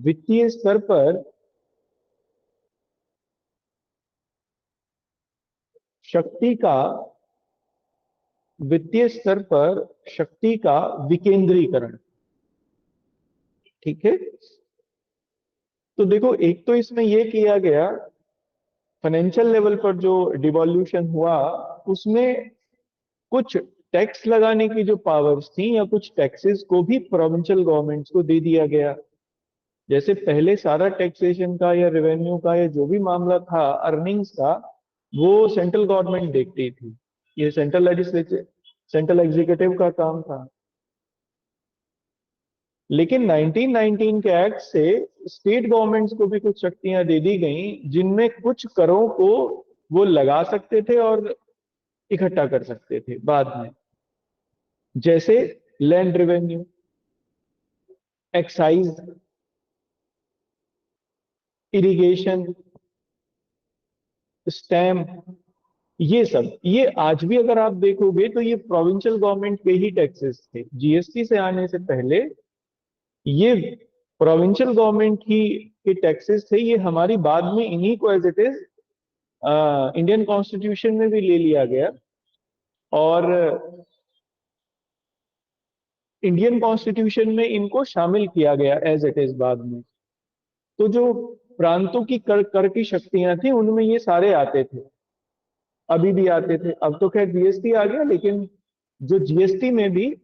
वित्तीय स्तर पर शक्ति का वित्तीय स्तर पर शक्ति का विकेंद्रीकरण। ठीक है। तो देखो, एक तो इसमें यह किया गया, फाइनेंशियल लेवल पर जो डिवॉल्यूशन हुआ उसमें कुछ टैक्स लगाने की जो पावर्स थी या कुछ टैक्सेस को भी प्रोविंशियल गवर्नमेंट्स को दे दिया गया। जैसे पहले सारा टैक्सेशन का या रेवेन्यू का या जो भी मामला था अर्निंग्स का, वो सेंट्रल गवर्नमेंट देखती थी। ये सेंट्रल लेजिस्लेचर, सेंट्रल एग्जीक्यूटिव का काम था। लेकिन 1919 के एक्ट से स्टेट गवर्नमेंट्स को भी कुछ शक्तियां दे दी गई, जिनमें कुछ करों को वो लगा सकते थे और इकट्ठा कर सकते थे बाद में। जैसे land revenue, excise, irrigation, stamp, ये सब, ये आज भी अगर आप देखोगे तो ये प्रोविंशियल गवर्नमेंट के ही टैक्सेस थे। जीएसटी से आने से पहले ये प्रोविंशियल गवर्नमेंट ही के टैक्सेस थे। ये हमारी बाद में इन्हीं को as it is Indian constitution में भी ले लिया गया और इंडियन कॉन्स्टिट्यूशन में इनको शामिल किया गया एज इट इज बाद में। तो जो प्रांतों की कर की शक्तियां थी उनमें ये सारे आते थे, अभी भी आते थे। अब तो खैर जीएसटी आ गया, लेकिन जो जीएसटी में भी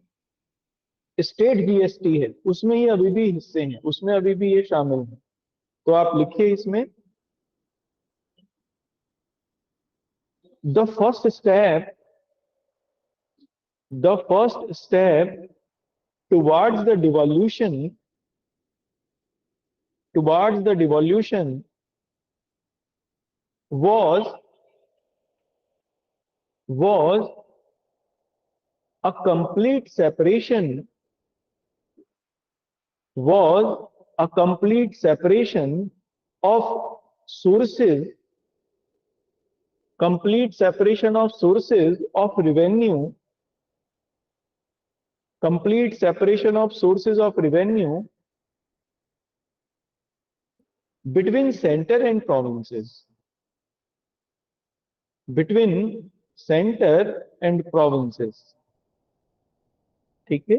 स्टेट जीएसटी है उसमें ये अभी भी हिस्से हैं, उसमें अभी भी ये शामिल है। तो आप लिखिए इसमें, the first step the first step towards the devolution was was a complete separation was a complete separation of sources of revenue, complete separation of sources of revenue between center and provinces, between center and provinces। ठीक है।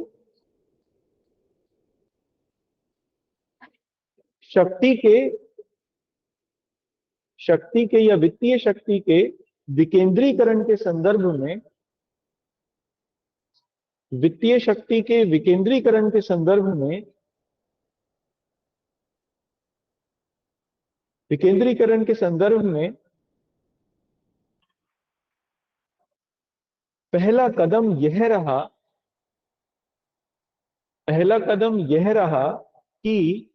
शक्ति के या वित्तीय शक्ति के विकेंद्रीकरण के संदर्भ में, वित्तीय शक्ति के विकेंद्रीकरण के संदर्भ में, विकेंद्रीकरण के संदर्भ में पहला कदम यह रहा कि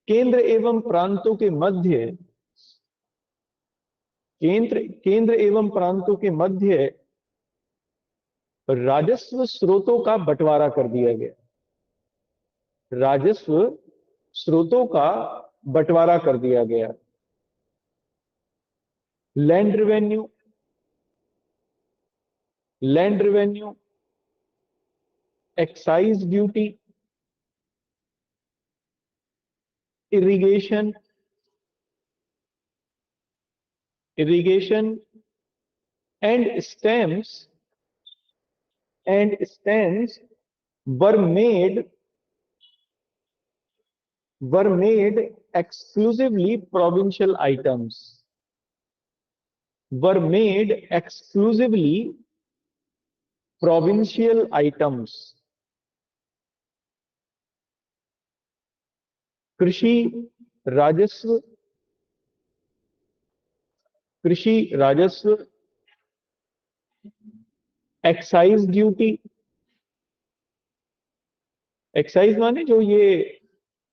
केंद्र एवं प्रांतों के मध्य केंद्र एवं प्रांतों के मध्य राजस्व स्रोतों का बंटवारा कर दिया गया। राजस्व स्रोतों का बंटवारा कर दिया गया। Land revenue, excise duty, irrigation and stamps were made exclusively provincial items, were made exclusively provincial items। कृषि राजस्व, एक्साइज ड्यूटी, एक्साइज माने जो ये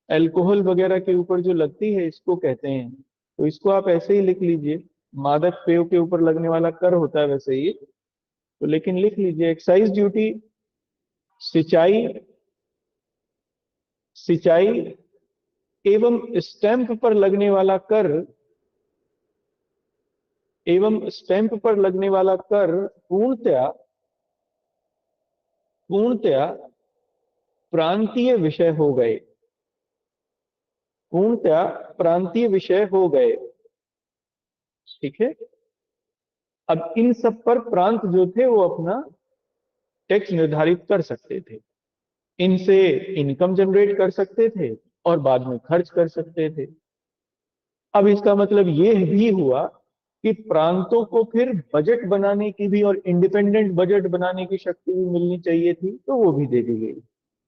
अल्कोहल वगैरह के ऊपर जो लगती है इसको कहते हैं। तो इसको आप ऐसे ही लिख लीजिए, मादक पेय के ऊपर लगने वाला कर होता है वैसे ही, तो लेकिन लिख लीजिए एक्साइज ड्यूटी। सिंचाई एवं स्टैंप पर लगने वाला कर पूर्णतया प्रांतीय विषय हो गए, पूर्णतया प्रांतीय विषय हो गए। ठीक है। अब इन सब पर प्रांत जो थे वो अपना टैक्स निर्धारित कर सकते थे, इनसे इनकम जनरेट कर सकते थे और बाद में खर्च कर सकते थे। अब इसका मतलब ये भी हुआ कि प्रांतों को फिर बजट बनाने की भी और इंडिपेंडेंट बजट बनाने की शक्ति भी मिलनी चाहिए थी, तो वो भी दे दी गई।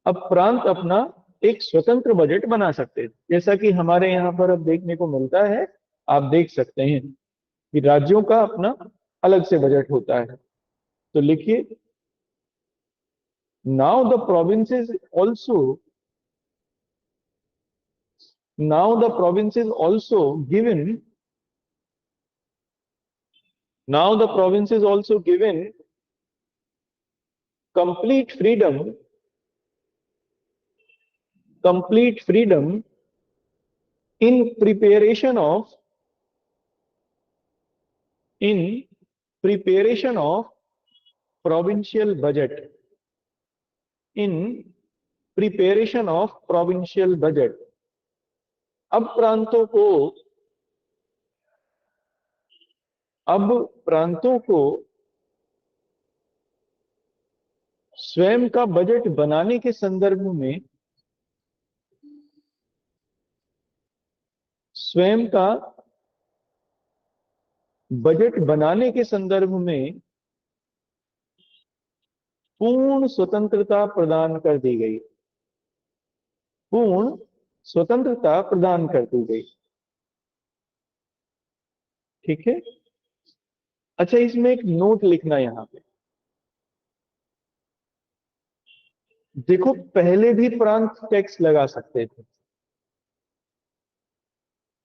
अब प्रांत अपना एक स्वतंत्र बजट बना सकते थे, जैसा कि हमारे यहाँ पर अब देखने को मिलता है। आप देख सकते हैं कि राज्यों का अपना अलग से बजट होता है। तो लिखिए, now the provinces also, now the provinces also given, now the province is also given complete freedom, complete freedom in preparation of, in preparation of provincial budget, in preparation of provincial budget। अब प्रांतों को, अब प्रांतों को स्वयं का budget बनाने के संदर्भ में, स्वयं का बजट बनाने के संदर्भ में पूर्ण स्वतंत्रता प्रदान कर दी गई, पूर्ण स्वतंत्रता प्रदान कर दी गई। ठीक है। अच्छा, इसमें एक नोट लिखना यहां पे। देखो, पहले भी प्रांत टैक्स लगा सकते थे,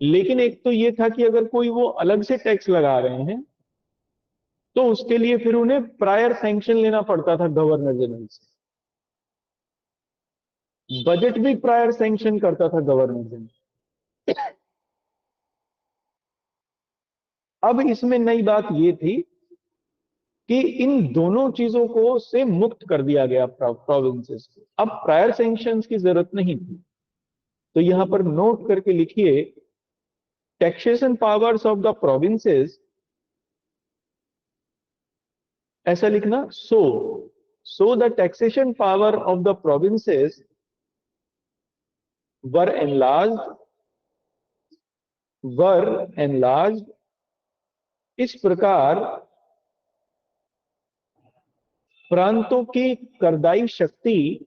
लेकिन एक तो ये था कि अगर कोई वो अलग से टैक्स लगा रहे हैं तो उसके लिए फिर उन्हें प्रायर सैंक्शन लेना पड़ता था गवर्नर जनरल से। बजट भी प्रायर सैंक्शन करता था गवर्नर जनरल। अब इसमें नई बात ये थी कि इन दोनों चीजों को से मुक्त कर दिया गया प्रोविंसेस को। अब प्रायर सैंक्शंस की जरूरत नहीं थी। तो यहां पर नोट करके लिखिए, taxation powers of the provinces, ऐसा लिखना, so the taxation power of the provinces were enlarge, were enlarge. इस प्रकार प्रांतों की करदाई शक्ति,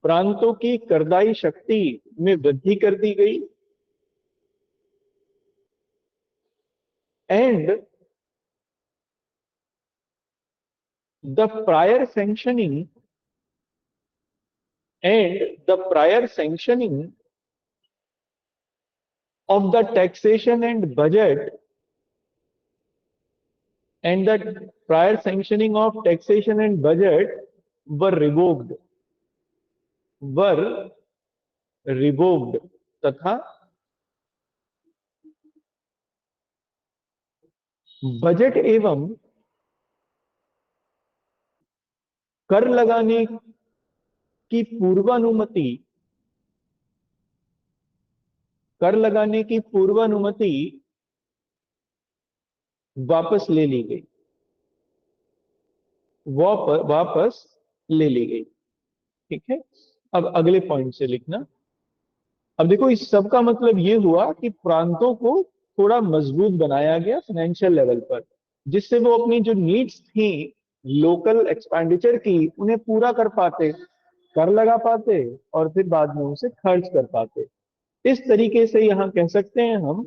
प्रांतों की करदाई शक्ति में वृद्धि कर दी गई। And the prior sanctioning, and the prior sanctioning of the taxation and budget, and the prior sanctioning of taxation and budget were revoked, were revoked, तथा बजट एवं कर लगाने की पूर्वानुमति, कर लगाने की पूर्वानुमति वापस ले ली गई, वापस ले ली गई। ठीक है। अब अगले पॉइंट से लिखना। अब देखो, इस सब का मतलब ये हुआ कि प्रांतों को थोड़ा मजबूत बनाया गया फाइनेंशियल लेवल पर, जिससे वो अपनी जो नीड्स थी लोकल एक्सपेंडिचर की, उन्हें पूरा कर पाते, कर लगा पाते और फिर बाद में उसे खर्च कर पाते। इस तरीके से यहाँ कह सकते हैं हम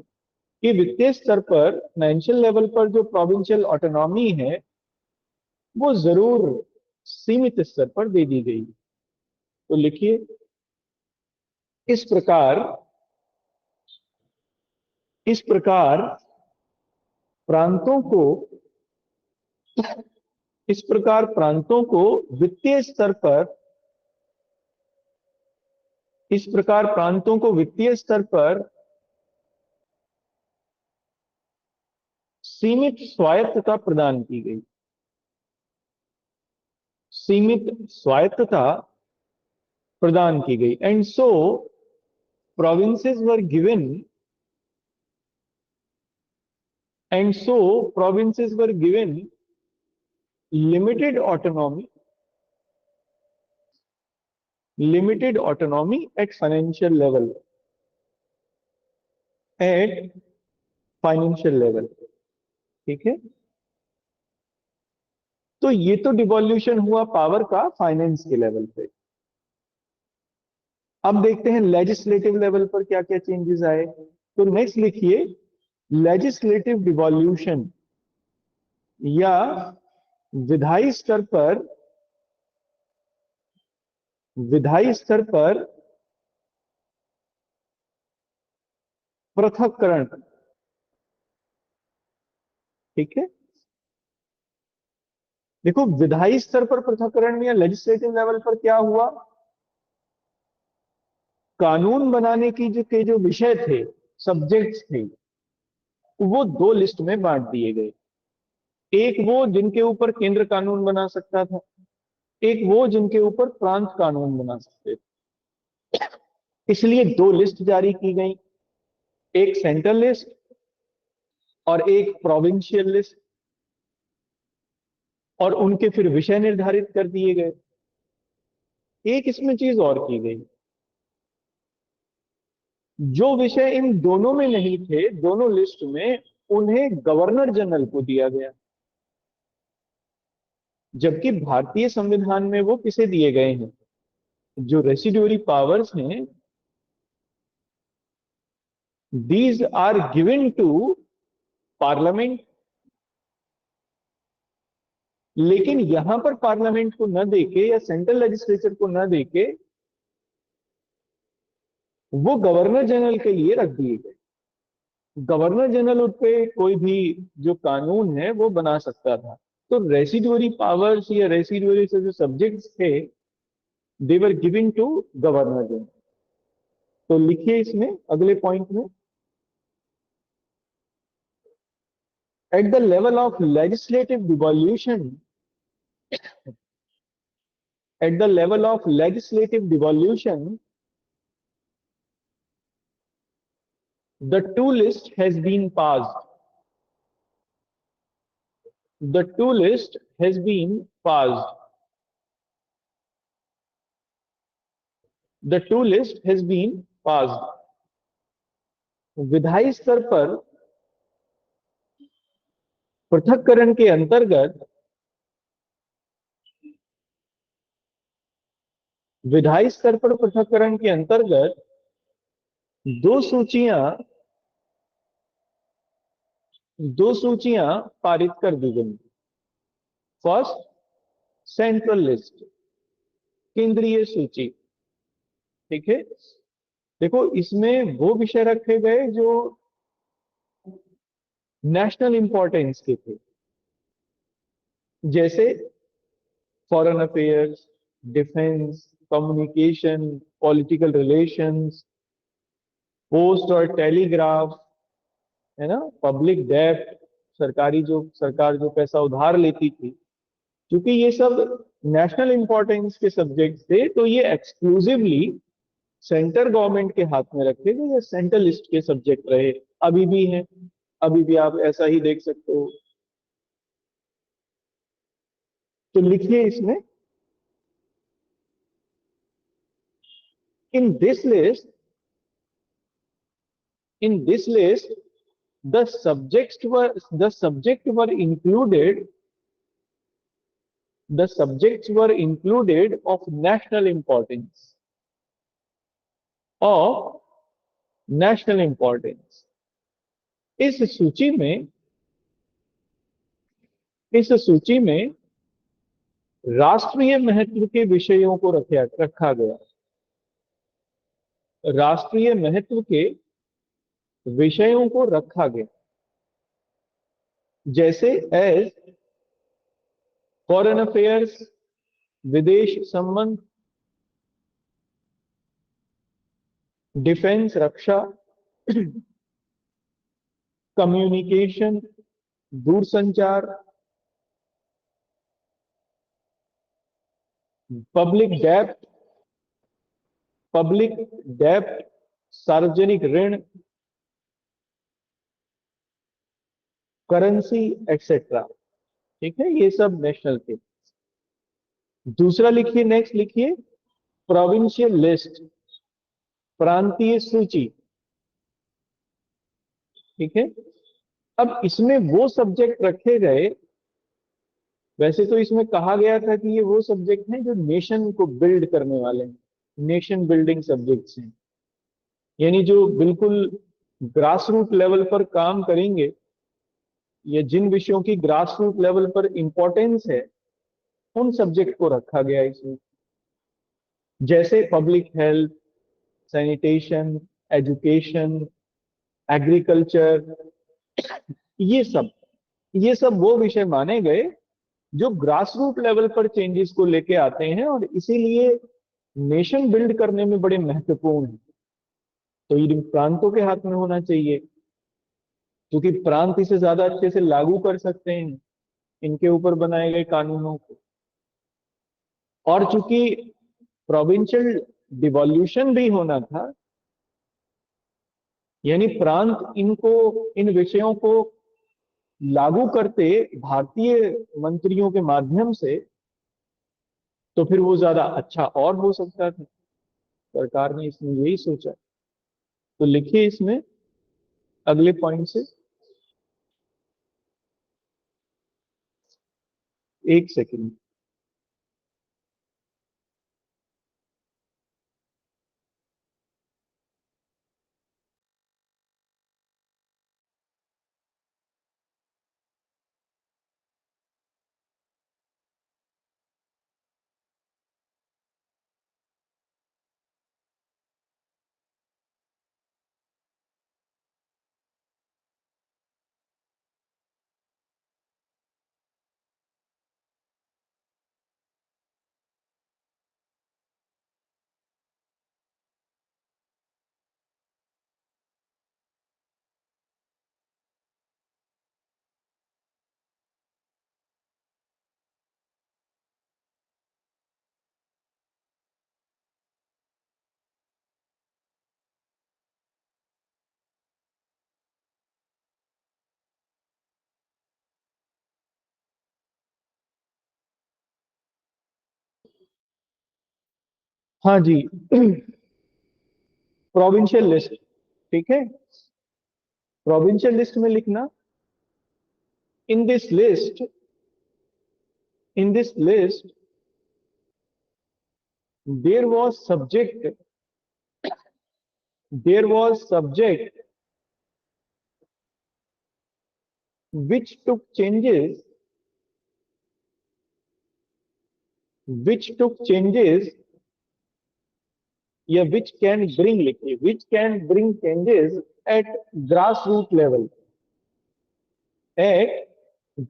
कि वित्तीय स्तर पर, फाइनेंशियल लेवल पर जो प्रोविंशियल ऑटोनॉमी है वो जरूर सीमित स्तर पर दे दी गई। तो लिखिए, इस प्रकार, इस प्रकार प्रांतों को, इस प्रकार प्रांतों को वित्तीय स्तर पर, इस प्रकार प्रांतों को वित्तीय स्तर पर सीमित स्वायत्तता प्रदान की गई, सीमित स्वायत्तता प्रदान की गई। And so provinces were given and so provinces were given limited autonomy at financial level, at financial level. ठीक है, तो ये तो डिवॉल्यूशन हुआ पावर का फाइनेंस के लेवल पे। अब देखते हैं लेजिस्लेटिव लेवल पर क्या क्या चेंजेस आए। तो नेक्स्ट लिखिए, लेजिस्लेटिव डिवॉल्यूशन या विधायी स्तर पर पृथक्करण। ठीक है, देखो विधायी स्तर पर पृथक्करण या लेजिस्लेटिव लेवल पर क्या हुआ, कानून बनाने की जो विषय थे, सब्जेक्ट्स थे, वो दो लिस्ट में बांट दिए गए। एक वो जिनके ऊपर केंद्र कानून बना सकता था, एक वो जिनके ऊपर प्रांत कानून बना सकते थे। इसलिए दो लिस्ट जारी की गई, एक सेंट्रल लिस्ट और एक प्रोविंशियल लिस्ट, और उनके फिर विषय निर्धारित कर दिए गए। एक इसमें चीज और की गई, जो विषय इन दोनों में नहीं थे, दोनों लिस्ट में, उन्हें गवर्नर जनरल को दिया गया, जबकि भारतीय संविधान में वो किसे दिए गए हैं, जो रेसिड्यूरी पावर्स हैं, these are given to parliament. लेकिन यहां पर पार्लियामेंट को न देके या सेंट्रल लेजिस्लेचर को न देके वो गवर्नर जनरल के लिए रख दिए गए। गवर्नर जनरल उस पे कोई भी जो कानून है वो बना सकता था। तो रेसिड्यूरी पावर्स या रेसिड्यूरी से जो सब्जेक्ट्स थे, they were given to governor general. तो लिखिए इसमें अगले पॉइंट में, at the level of legislative devolution, at the level of legislative devolution, the two list has been passed. The two list has been passed. The two list has been passed. विधायी स्तर पर पृथक्करण के अंतर्गत, विधायी स्तर पर पृथक्करण के अंतर्गत दो सूचियां दो सूचियां पारित कर दी गई। फर्स्ट, सेंट्रल लिस्ट, केंद्रीय सूची। ठीक है, देखो इसमें वो विषय रखे गए जो नेशनल इंपॉर्टेंस के थे, जैसे foreign affairs, defence, communication, political relations, post और टेलीग्राफ, है ना, पब्लिक डेब्ट, सरकार जो पैसा उधार लेती थी। क्योंकि ये सब नेशनल इंपॉर्टेंस के सब्जेक्ट्स थे, तो ये एक्सक्लूसिवली सेंटर गवर्नमेंट के हाथ में रखे गए, ये सेंट्रल लिस्ट के सब्जेक्ट रहे, अभी भी हैं, अभी भी आप ऐसा ही देख सकते हो। तो लिखिए इसमें, इन this list in this list the subjects were included of of national importance। इस सूची में इस सूची में राष्ट्रीय महत्व के विषयों को रखा गया, राष्ट्रीय महत्व के विषयों को रखा गया, जैसे एज फॉरेन अफेयर्स, विदेश संबंध, डिफेंस रक्षा, कम्युनिकेशन दूरसंचार, पब्लिक डेब्ट, पब्लिक डेब्ट, सार्वजनिक ऋण, करेंसी एक्सेट्रा। ठीक है, ये सब नेशनल के। दूसरा लिखिए, नेक्स्ट लिखिए, प्रोविंशियल लिस्ट, प्रांतीय सूची। ठीक है, अब इसमें वो सब्जेक्ट रखे गए। वैसे तो इसमें कहा गया था कि ये वो सब्जेक्ट हैं जो नेशन को बिल्ड करने वाले हैं, नेशन बिल्डिंग सब्जेक्ट्स हैं, यानी जो बिल्कुल ग्रास रूट लेवल पर काम करेंगे, या जिन विषयों की ग्रास रूट लेवल पर इंपॉर्टेंस है, उन सब्जेक्ट को रखा गया है इसमें। जैसे public health, sanitation, education, agriculture, ये सब ये सब वो विषय माने गए जो ग्रास रूट लेवल पर चेंजेस को लेके आते हैं, और इसीलिए नेशन बिल्ड करने में बड़े महत्वपूर्ण है। तो ये प्रांतों के हाथ में होना चाहिए, क्योंकि प्रांत इसे ज्यादा अच्छे से लागू कर सकते हैं इनके ऊपर बनाए गए कानूनों को। और चूंकि प्रोविंशियल डिवॉल्यूशन भी होना था, यानी प्रांत इनको, इन विषयों को लागू करते भारतीय मंत्रियों के माध्यम से, तो फिर वो ज्यादा अच्छा और हो सकता था। सरकार ने इसमें यही सोचा। तो लिखिए इसमें अगले पॉइंट से। एक सेकंड। हाँ जी। Provincial list. ठीक है, प्रोविंशियल लिस्ट में लिखना, in this list, in this list there was subject, there was subject which took changes, which took changes, या which can bring, लिखिए which can bring changes at grassroots level, at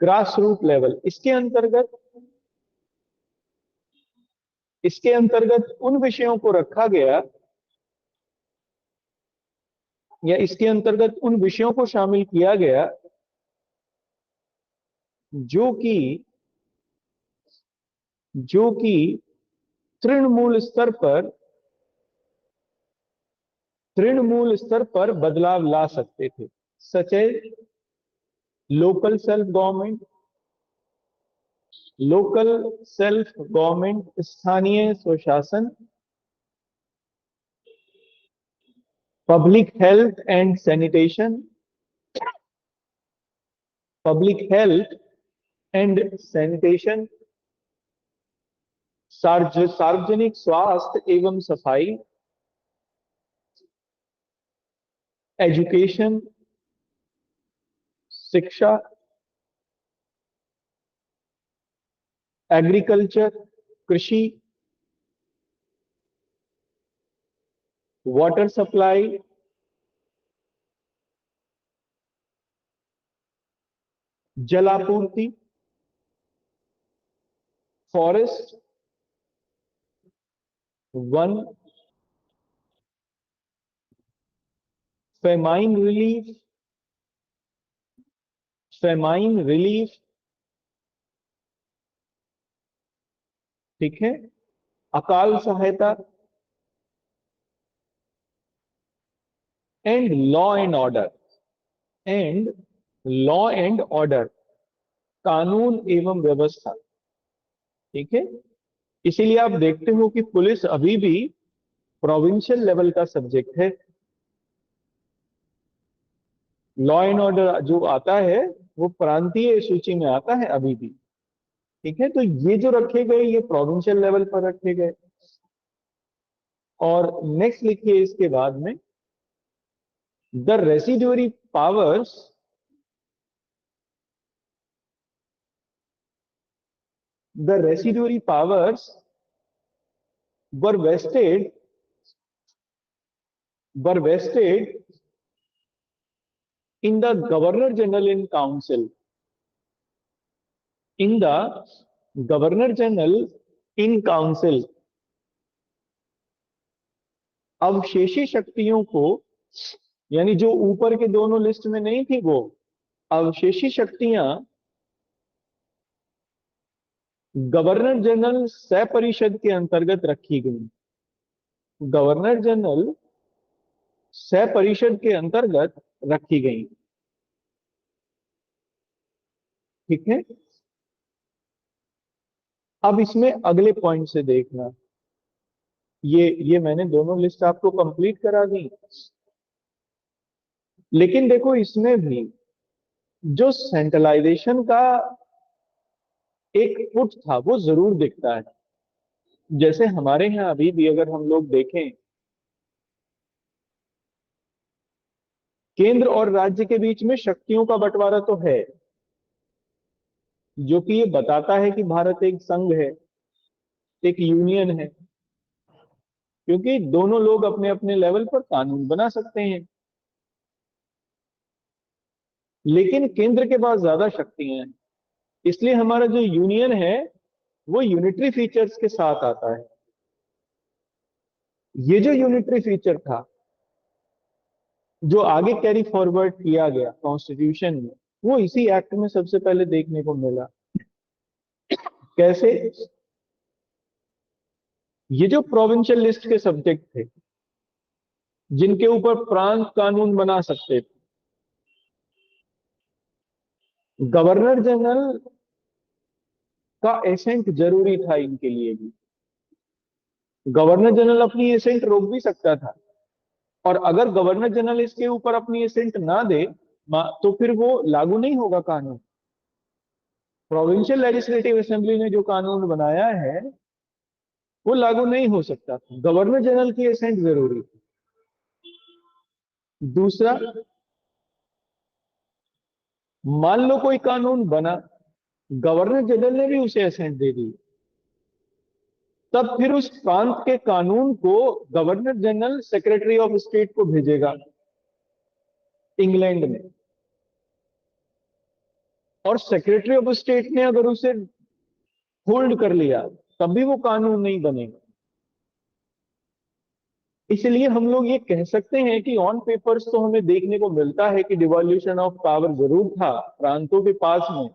grassroots level। इसके अंतर्गत उन विषयों को रखा गया, या इसके अंतर्गत उन विषयों को शामिल किया गया जो कि जो कि तृणमूल स्तर पर, तृणमूल स्तर पर बदलाव ला सकते थे। सच है, local self government, local self government, स्थानीय स्वशासन, public health and sanitation, public health and sanitation, सार्वजनिक स्वास्थ्य एवं सफाई, एजुकेशन, शिक्षा, एग्रीकल्चर, कृषि, वाटर सप्लाई, जलापूर्ति, forest, one, famine relief, famine relief. ठीक है, अकाल सहायता and law and order, and law and order, कानून एवं व्यवस्था। ठीक है, इसीलिए आप देखते हो कि पुलिस अभी भी प्रोविंशियल लेवल का सब्जेक्ट है। लॉ एंड ऑर्डर जो आता है वो प्रांतीय सूची में आता है अभी भी। ठीक है, तो ये जो रखे गए ये प्रोविंशियल लेवल पर रखे गए। और नेक्स्ट लिखिए इसके बाद में, the residuary powers, the residuary powers were vested, were vested in the Governor General in Council, in the Governor General in Council। अवशेषी शक्तियों को, यानी जो ऊपर के दोनों लिस्ट में नहीं थी वो अवशेषी शक्तियां गवर्नर जनरल सह परिषद के अंतर्गत रखी गई। गवर्नर जनरल सह परिषद के अंतर्गत रखी गई। ठीक है, अब इसमें अगले पॉइंट से देखना, ये मैंने दोनों लिस्ट आपको कंप्लीट करा दी, लेकिन देखो इसमें भी जो सेंट्रलाइजेशन का एक फुट था वो जरूर दिखता है। जैसे हमारे यहाँ अभी भी अगर हम लोग देखें, केंद्र और राज्य के बीच में शक्तियों का बंटवारा तो है, जो कि ये बताता है कि भारत एक संघ है, एक यूनियन है, क्योंकि दोनों लोग अपने अपने लेवल पर कानून बना सकते हैं। लेकिन केंद्र के पास ज्यादा शक्तियां हैं, इसलिए हमारा जो यूनियन है वो यूनिटरी फीचर्स के साथ आता है। ये जो यूनिटरी फीचर था जो आगे कैरी फॉरवर्ड किया गया कॉन्स्टिट्यूशन में, वो इसी एक्ट में सबसे पहले देखने को मिला। कैसे? ये जो प्रोविंशियल लिस्ट के सब्जेक्ट थे जिनके ऊपर प्रांत कानून बना सकते थे, गवर्नर जनरल का एसेंट जरूरी था इनके लिए भी। गवर्नर जनरल अपनी एसेंट रोक भी सकता था, और अगर गवर्नर जनरल इसके ऊपर अपनी एसेंट ना दे तो फिर वो लागू नहीं होगा कानून। प्रोविंशियल लेजिस्लेटिव असेंबली ने जो कानून बनाया है वो लागू नहीं हो सकता था, गवर्नर जनरल की एसेंट जरूरी थी। दूसरा, मान लो कोई कानून बना, गवर्नर जनरल ने भी उसे असेंट दे दी, तब फिर उस प्रांत के कानून को governor general secretary of state को भेजेगा इंग्लैंड में, और सेक्रेटरी ऑफ स्टेट ने अगर उसे होल्ड कर लिया तब भी वो कानून नहीं बनेगा। इसलिए हम लोग ये कह सकते हैं कि ऑन पेपर्स तो हमें देखने को मिलता है कि डिवॉल्यूशन ऑफ पावर जरूर था प्रांतों के पास में,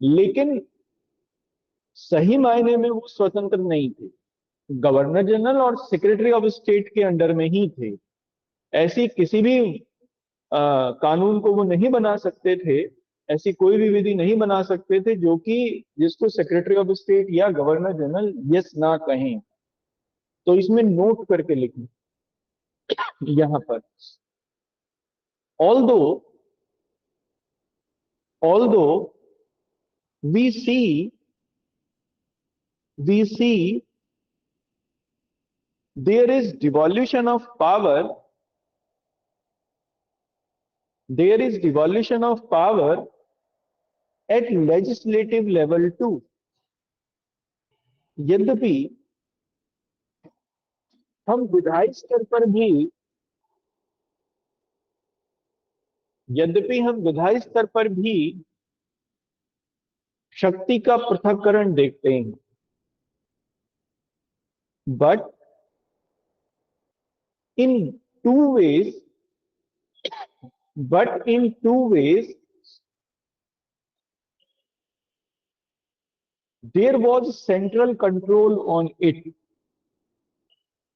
लेकिन सही मायने में वो स्वतंत्र नहीं थे, गवर्नर जनरल और सेक्रेटरी ऑफ स्टेट के अंडर में ही थे। ऐसी किसी भी कानून को वो नहीं बना सकते थे, ऐसी कोई भी विधि नहीं बना सकते थे जो कि जिसको सेक्रेटरी ऑफ स्टेट या गवर्नर जनरल यस ना कहें। तो इसमें नोट करके लिखें यहां पर, although although we see we see there is devolution of power, there is devolution of power at legislative level too। यद्यपि हम विधायी स्तर पर भी, यद्यपि हम विधायी स्तर पर भी शक्ति का पृथक्करण देखते हैं, but in two ways, but in two ways there was central control on it,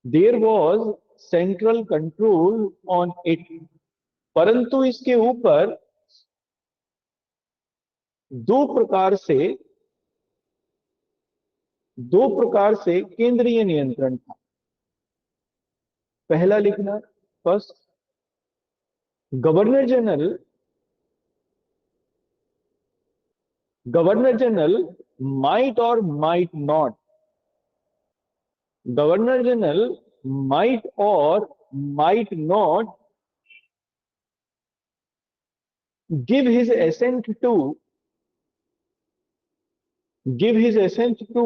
there was central control on it, परंतु इसके ऊपर दो प्रकार से दो प्रकार से केंद्रीय नियंत्रण था। पहला लिखना, first, governor general, governor general might or might not, governor general might or might not give his assent to give his assent to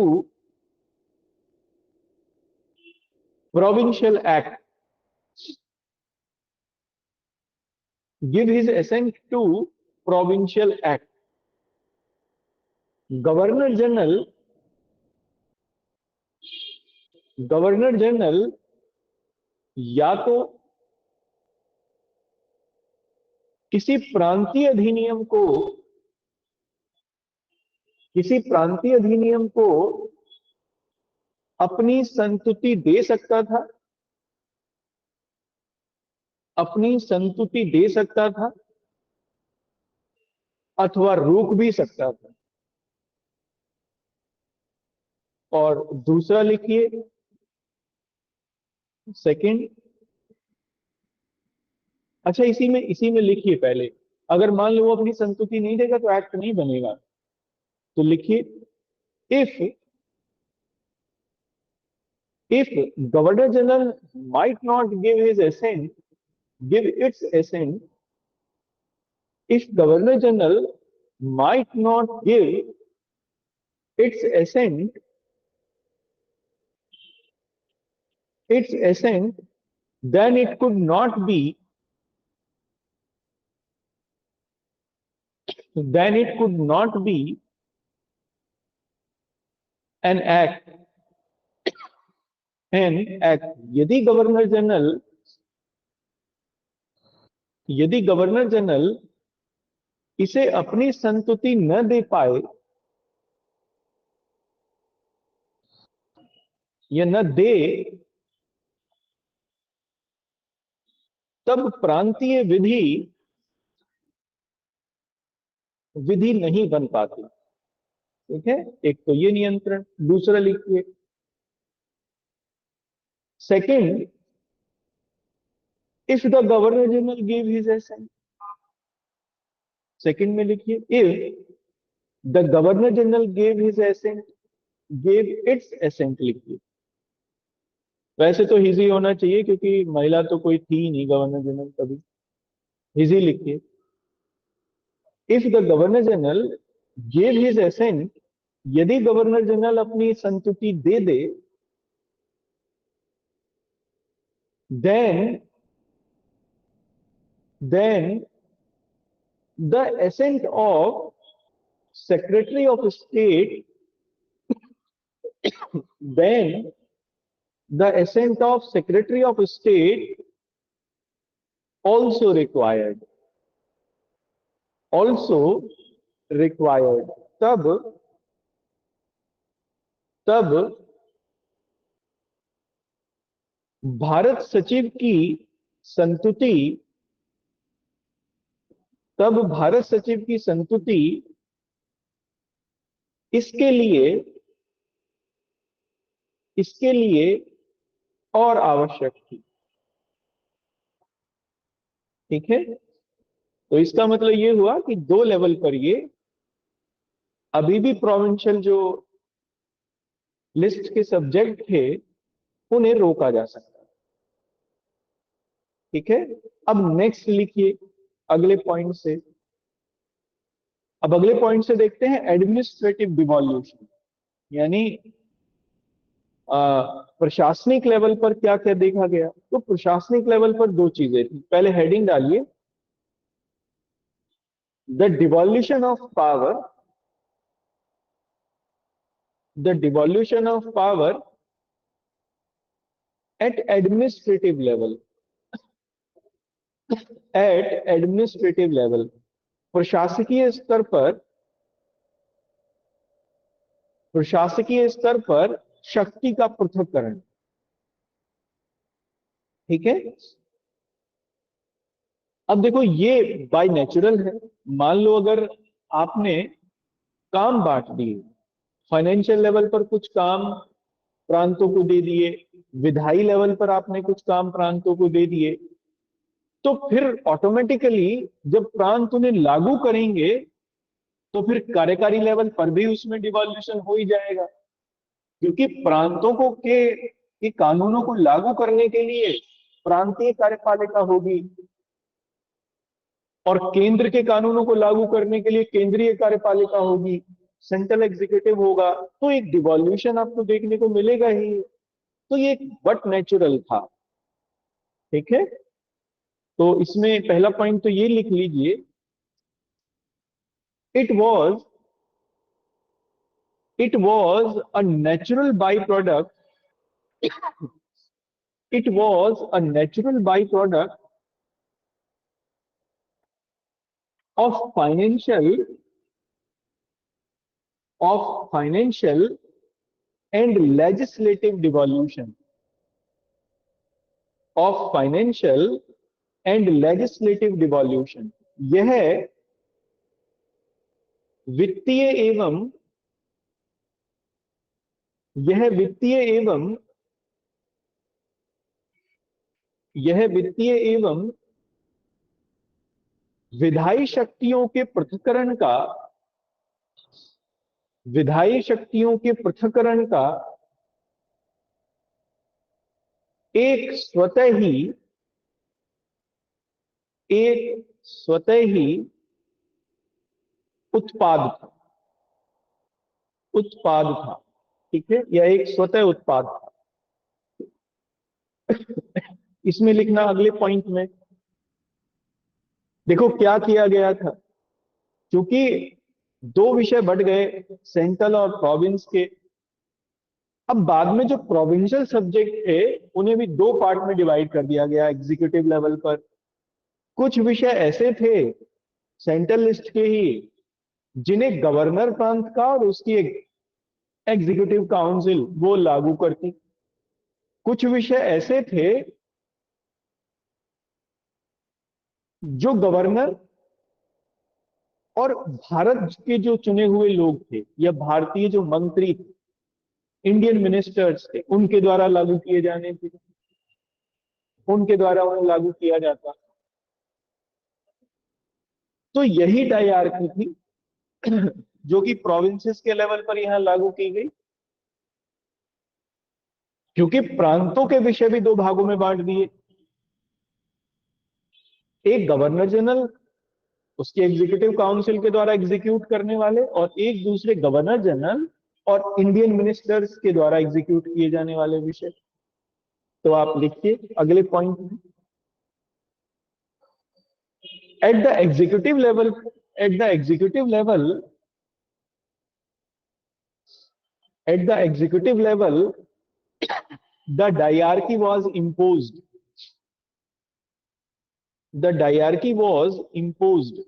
provincial act, give his assent to provincial act। Governor general governor general या तो किसी प्रांतीय अधिनियम को किसी प्रांतीय अधिनियम को अपनी संतुति दे सकता था, अपनी संतुति दे सकता था, अथवा रोक भी सकता था। और दूसरा लिखिए, सेकंड, अच्छा इसी में लिखिए पहले, अगर मान लो वो अपनी संतुति नहीं देगा तो एक्ट नहीं बनेगा। तो लिखिए, if if governor general might not give his assent give its assent if governor general might not give its assent then it could not be then it could not be an act an act यदि governor general इसे अपनी संतुति न दे पाए या न दे, तब प्रांतीय विधि विधि नहीं बन पाती। ठीक है, एक तो ये नियंत्रण। दूसरा लिखिए, second, if the governor general give his assent, second में लिखिए, if the governor general give his assent give its assent लिखिए। वैसे तो हिजी होना चाहिए क्योंकि महिला तो कोई थी नहीं गवर्नर जनरल कभी, हिजी लिखिए। If the governor general give his assent, यदि गवर्नर जनरल अपनी संतुति दे दे, then then the assent of secretary of state then the assent of secretary of state also required also required तब तब भारत सचिव की संतुति तब भारत सचिव की संतुति इसके लिए इसके लिए और आवश्यक थी। ठीक है, तो इसका मतलब ये हुआ कि दो लेवल पर ये अभी भी प्रोविंशियल जो लिस्ट के सब्जेक्ट थे उन्हें रोका जा सकता है। ठीक है, अब नेक्स्ट लिखिए अगले पॉइंट से। अब अगले पॉइंट से देखते हैं एडमिनिस्ट्रेटिव डिवॉल्यूशन, यानी प्रशासनिक लेवल पर क्या क्या देखा गया। तो प्रशासनिक लेवल पर दो चीजें थी। पहले हेडिंग डालिए, the devolution of power, the devolution of power at administrative level, at administrative level, प्रशासकीय स्तर पर प्रशासकीय स्तर पर शक्ति का पृथक्करण। ठीक है, अब देखो ये बाय नेचुरल है। मान लो अगर आपने काम बांट दिए, फाइनेंशियल लेवल पर कुछ काम प्रांतों को दे दिए, विधायी लेवल पर आपने कुछ काम प्रांतों को दे दिए, तो फिर ऑटोमेटिकली जब प्रांत उन्हें लागू करेंगे तो फिर कार्यकारी लेवल पर भी उसमें डिवॉल्यूशन हो ही जाएगा, क्योंकि प्रांतों के कानूनों को लागू करने के लिए प्रांतीय कार्यपालिका होगी और केंद्र के कानूनों को लागू करने के लिए केंद्रीय कार्यपालिका होगी, सेंट्रल एग्जीक्यूटिव होगा। तो एक डिवॉल्यूशन आपको देखने को मिलेगा ही। तो ये बट नेचुरल था। ठीक है, तो इसमें पहला पॉइंट तो ये लिख लीजिए, it was it was a natural by product it was a natural by product of financial and legislative डिवॉल्यूशन of financial and legislative डिवॉल्यूशन। यह वित्तीय एवं यह वित्तीय एवं यह वित्तीय एवं विधायी शक्तियों के पृथक्करण का विधायी शक्तियों के पृथक्करण का एक स्वतः ही उत्पाद था उत्पाद था। ठीक है, यह एक स्वतः उत्पाद था। इसमें लिखना अगले पॉइंट में, देखो क्या किया गया था। क्योंकि दो विषय बढ़ गए, सेंट्रल और प्रोविंस के। अब बाद में जो प्रोविंशियल सब्जेक्ट थे उन्हें भी दो पार्ट में डिवाइड कर दिया गया एग्जीक्यूटिव लेवल पर। कुछ विषय ऐसे थे सेंट्रल लिस्ट के ही जिन्हें गवर्नर प्रांत का और उसकी एग्जीक्यूटिव काउंसिल वो लागू करती। कुछ विषय ऐसे थे जो गवर्नर और भारत के जो चुने हुए लोग थे या भारतीय जो मंत्री थे, इंडियन मिनिस्टर्स थे, उनके द्वारा लागू किए जाने थे, उनके द्वारा उन्हें लागू किया जाता। तो यही डायरकी थी जो कि प्रोविंसेस के लेवल पर यहां लागू की गई। क्योंकि प्रांतों के विषय भी दो भागों में बांट दिए, एक गवर्नर जनरल उसके एग्जीक्यूटिव काउंसिल के द्वारा एग्जीक्यूट करने वाले, और एक दूसरे गवर्नर जनरल और इंडियन मिनिस्टर्स के द्वारा एग्जीक्यूट किए जाने वाले विषय। तो आप लिखिए अगले पॉइंट में, at the executive level at the executive level at the executive level the dyarchy was imposed the dyarchy was imposed.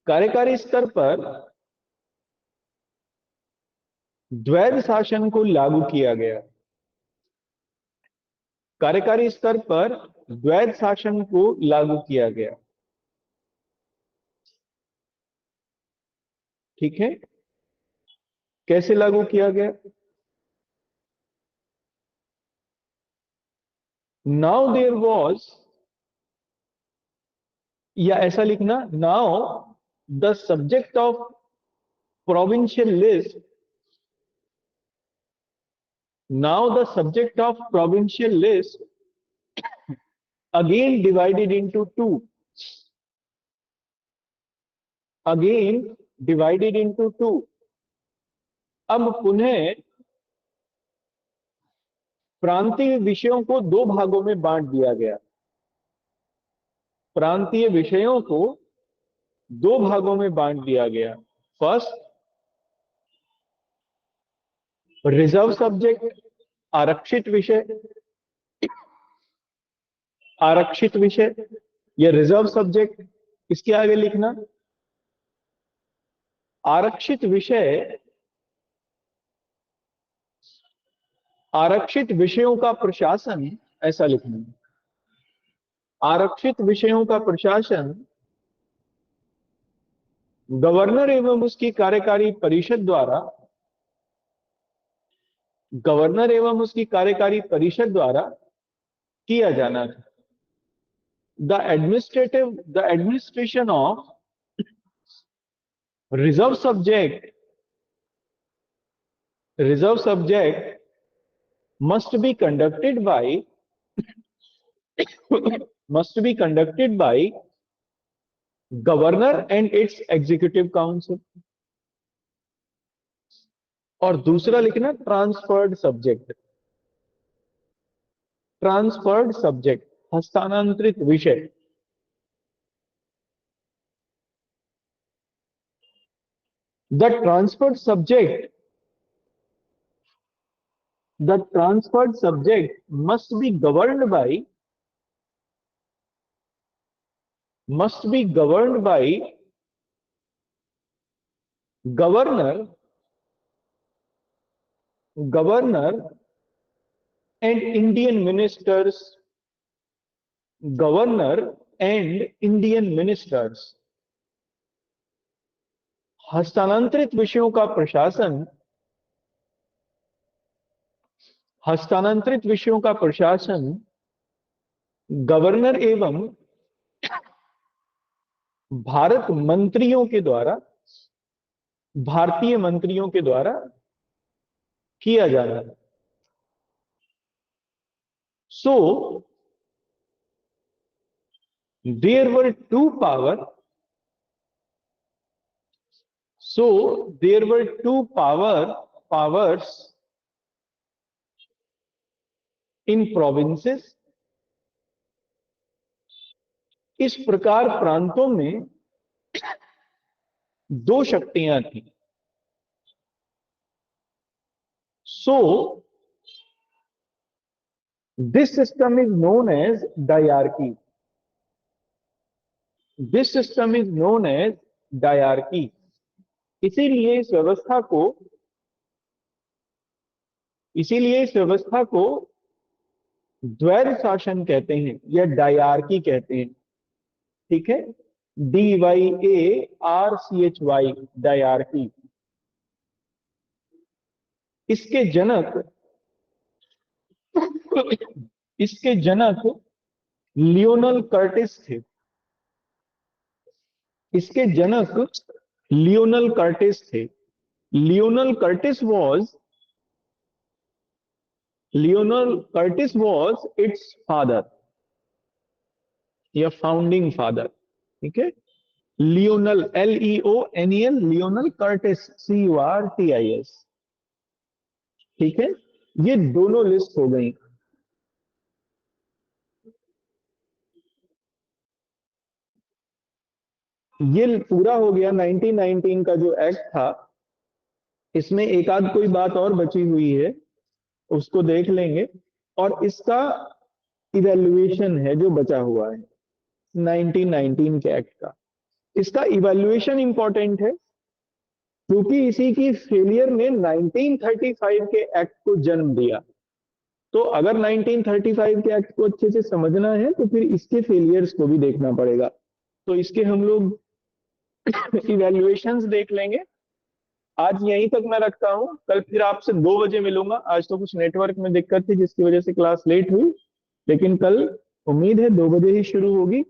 कार्यकारी स्तर पर द्वैध शासन को लागू किया गया। कार्यकारी स्तर पर द्वैध शासन को लागू किया गया। ठीक है, कैसे लागू किया गया? नाउ देयर वॉज, या ऐसा लिखना, now the subject of provincial list now the subject of provincial list again divided into two again divided into two। अब पुनः प्रांतीय विषयों को दो भागों में बांट दिया गया। प्रांतीय विषयों को दो भागों में बांट दिया गया। फर्स्ट, रिजर्व सब्जेक्ट, आरक्षित विषय, आरक्षित विषय या रिजर्व सब्जेक्ट। इसके आगे लिखना आरक्षित विषय, आरक्षित विषयों का प्रशासन, ऐसा लिखना है। आरक्षित विषयों का प्रशासन गवर्नर एवं उसकी कार्यकारी परिषद द्वारा, गवर्नर एवं उसकी कार्यकारी परिषद द्वारा किया जाना था। The administration of reserve subject, reserve subject must be conducted by must be conducted by governor and its executive council। और दूसरा लिखना ट्रांसफर्ड सब्जेक्ट, ट्रांसफर्ड सब्जेक्ट हस्तांतरित विषय। The transferred subject, the transferred subject must be governed bye, must be governed by governor, governor and Indian ministers, governor and Indian ministers। हस्तांतरित विषयों का प्रशासन, हस्तांतरित विषयों का प्रशासन गवर्नर एवं भारत मंत्रियों के द्वारा, भारतीय मंत्रियों के द्वारा किया जा रहा है। So there were two power, so there were two powers in provinces. इस प्रकार प्रांतों में दो शक्तियां थी। So this system is known as diarchy, this system is known as diarchy. इसीलिए इस व्यवस्था को, इसीलिए इस व्यवस्था को द्वैध शासन कहते हैं या डायरकी कहते हैं। ठीक है, DYARCHY, डायरकी। इसके जनक, इसके जनक लियोनल कर्टिस थे। इसके जनक लियोनल कर्टिस थे। Lionel Curtis was, Lionel Curtis was its father या फाउंडिंग फादर। ठीक है, Lionel, LEONEL, Lionel Curtis, CURTIS। ठीक है, ये दोनों लिस्ट हो गई। ये पूरा हो गया 1919 का जो एक्ट था। इसमें एक आध कोई बात और बची हुई है, उसको देख लेंगे। और इसका इवैल्यूएशन है जो बचा हुआ है 1919 के एक्ट का। इसका इवैल्यूएशन इंपॉर्टेंट है क्योंकि इसी की फेलियर ने 1935 के एक्ट को जन्म दिया। तो अगर 1935 के एक्ट को अच्छे से समझना है तो फिर इसके फेलियर्स को भी देखना पड़ेगा। तो इसके हम लोग इवैल्यूएशंस देख लेंगे। आज यहीं तक मैं रखता हूं, कल फिर आपसे 2 बजे मिलूंगा। आज तो कुछ नेटवर्क में दिक्कत थी जिसकी वजह से क्लास लेट हुई, लेकिन कल उम्मीद है 2 बजे ही शुरू होगी।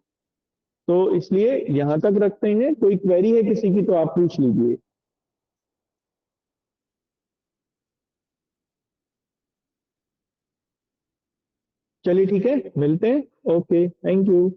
तो इसलिए यहां तक रखते हैं। कोई क्वेरी है किसी की तो आप पूछ लीजिए। चलिए ठीक है, मिलते हैं। Okay, thank you.